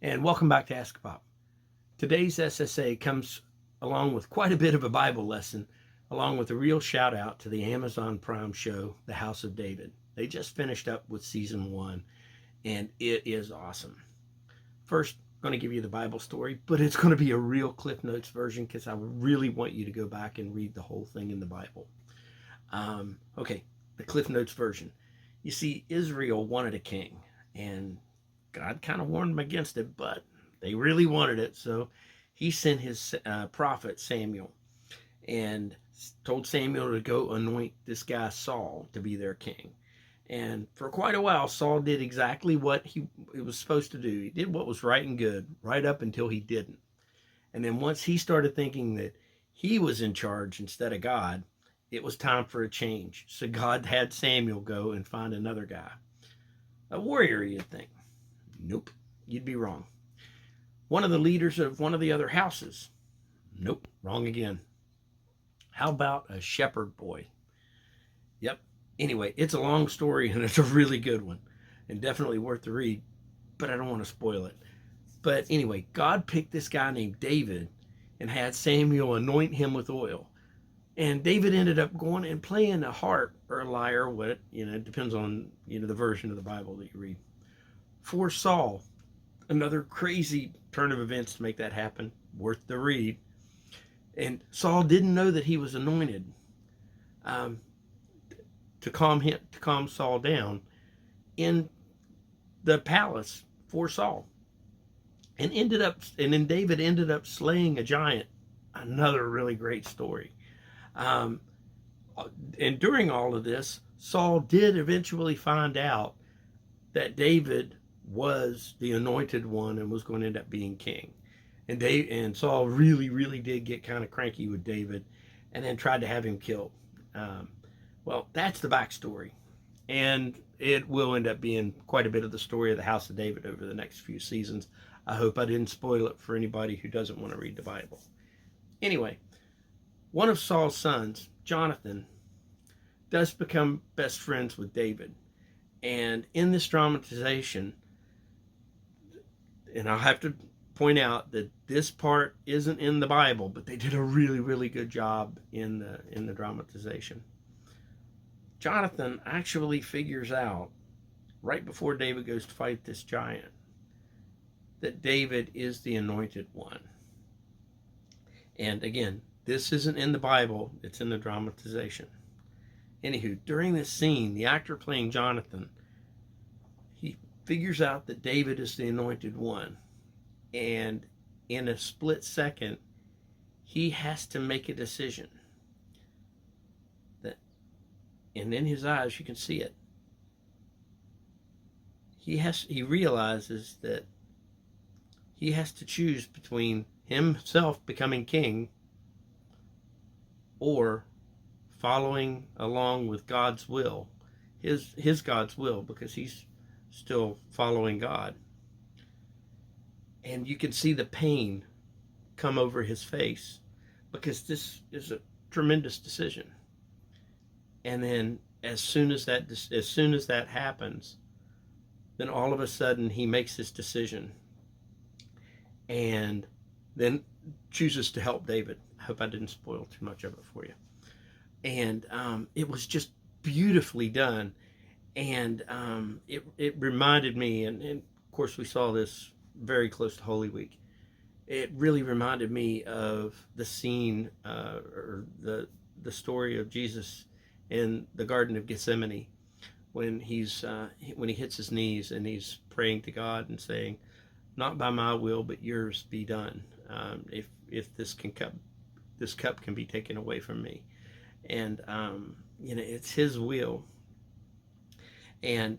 and welcome back to AskAPop. Today's SSA comes along with quite a bit of a Bible lesson, along with a real shout out to the Amazon Prime show, The House of David. They just finished up with season 1, and it is awesome. First, I'm going to give you the Bible story, but it's going to be a real Cliff Notes version because I really want you to go back and read the whole thing in the Bible. Okay, the Cliff Notes version. You see, Israel wanted a king, and God kind of warned them against it, but they really wanted it. So he sent his prophet Samuel and told Samuel to go anoint this guy Saul to be their king. And for quite a while, Saul did exactly what he was supposed to do. He did what was right and good, right up until he didn't. And then once he started thinking that he was in charge instead of God, it was time for a change. So God had Samuel go and find another guy. A warrior, you'd think. Nope, you'd be wrong. One of the leaders of one of the other houses. Nope, wrong again. How about a shepherd boy? Yep. Anyway, it's a long story and it's a really good one and definitely worth the read, but I don't want to spoil it. But anyway, God picked this guy named David and had Samuel anoint him with oil. And David ended up going and playing a harp or a lyre, what, it depends on, the version of the Bible that you read. For Saul, another crazy turn of events to make that happen, worth the read. And Saul didn't know that he was anointed to calm Saul down in the palace for Saul, and then David ended up slaying a giant. Another really great story. And during all of this, Saul did eventually find out that David was the anointed one and was going to end up being king. And Saul really, really did get kind of cranky with David and then tried to have him killed. Well, that's the backstory. And it will end up being quite a bit of the story of the House of David over the next few seasons. I hope I didn't spoil it for anybody who doesn't want to read the Bible. Anyway, one of Saul's sons, Jonathan, does become best friends with David. And in this dramatization, and I'll have to point out that this part isn't in the Bible, but they did a really, really good job in the dramatization. Jonathan actually figures out, right before David goes to fight this giant, that David is the anointed one. And again, this isn't in the Bible, it's in the dramatization. Anywho, during this scene, the actor playing Jonathan, he figures out that David is the anointed one. And in a split second, he has to make a decision. And in his eyes, you can see it. He realizes that he has to choose between himself becoming king or following along with God's will, his God's will, because he's still following God. And you can see the pain come over his face because this is a tremendous decision. And then as soon as that happens, then all of a sudden he makes this decision and then chooses to help David. I hope I didn't spoil too much of it for you. And it was just beautifully done. And it reminded me, and of course we saw this very close to Holy Week. It really reminded me of the scene or the story of Jesus in the Garden of Gethsemane when he hits his knees and he's praying to God and saying, "Not by my will, but yours be done. If this cup can be taken away from me," and it's His will, and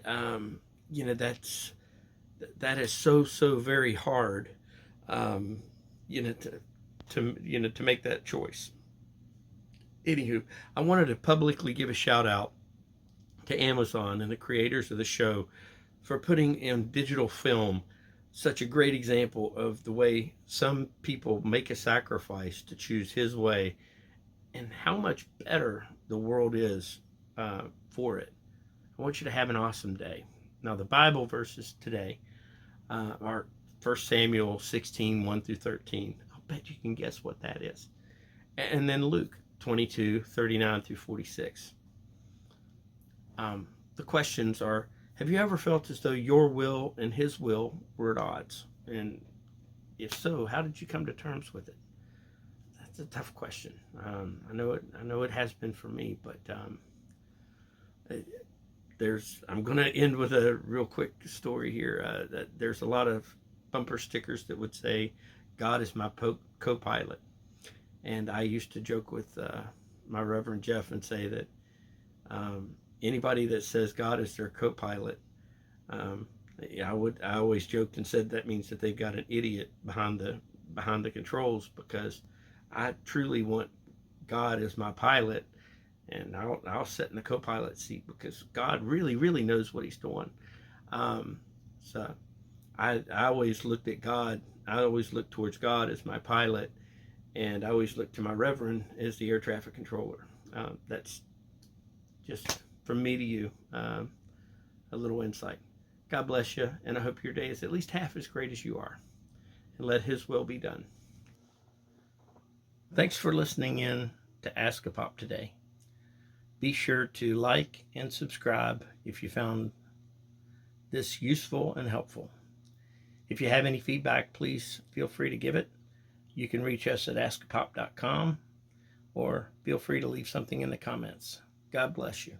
that is so very hard, to make that choice. Anywho, I wanted to publicly give a shout out to Amazon and the creators of the show for putting in digital film such a great example of the way some people make a sacrifice to choose His way and how much better the world is for it. I want you to have an awesome day. Now, the Bible verses today are 1 Samuel 16, 1 through 13. I'll bet you can guess what that is. And then Luke 22, 39 through 46. The questions are, have you ever felt as though your will and his will were at odds? And if so, how did you come to terms with it? That's a tough question. I know it has been for me, but I'm going to end with a real quick story here. That there's a lot of bumper stickers that would say, "God is my co-pilot," and I used to joke with my Reverend Jeff and say that anybody that says God is their co-pilot, I always joked and said that means that they've got an idiot behind the controls, because I truly want God as my pilot, and I'll sit in the co-pilot seat because God really, really knows what he's doing. So I always looked at God. I always looked towards God as my pilot, and I always looked to my Reverend as the air traffic controller. That's just from me to you, a little insight. God bless you, and I hope your day is at least half as great as you are, and let his will be done. Thanks for listening in to AskAPop today. Be sure to like and subscribe if you found this useful and helpful. If you have any feedback, please feel free to give it. You can reach us at AskAPop.com, or feel free to leave something in the comments. God bless you.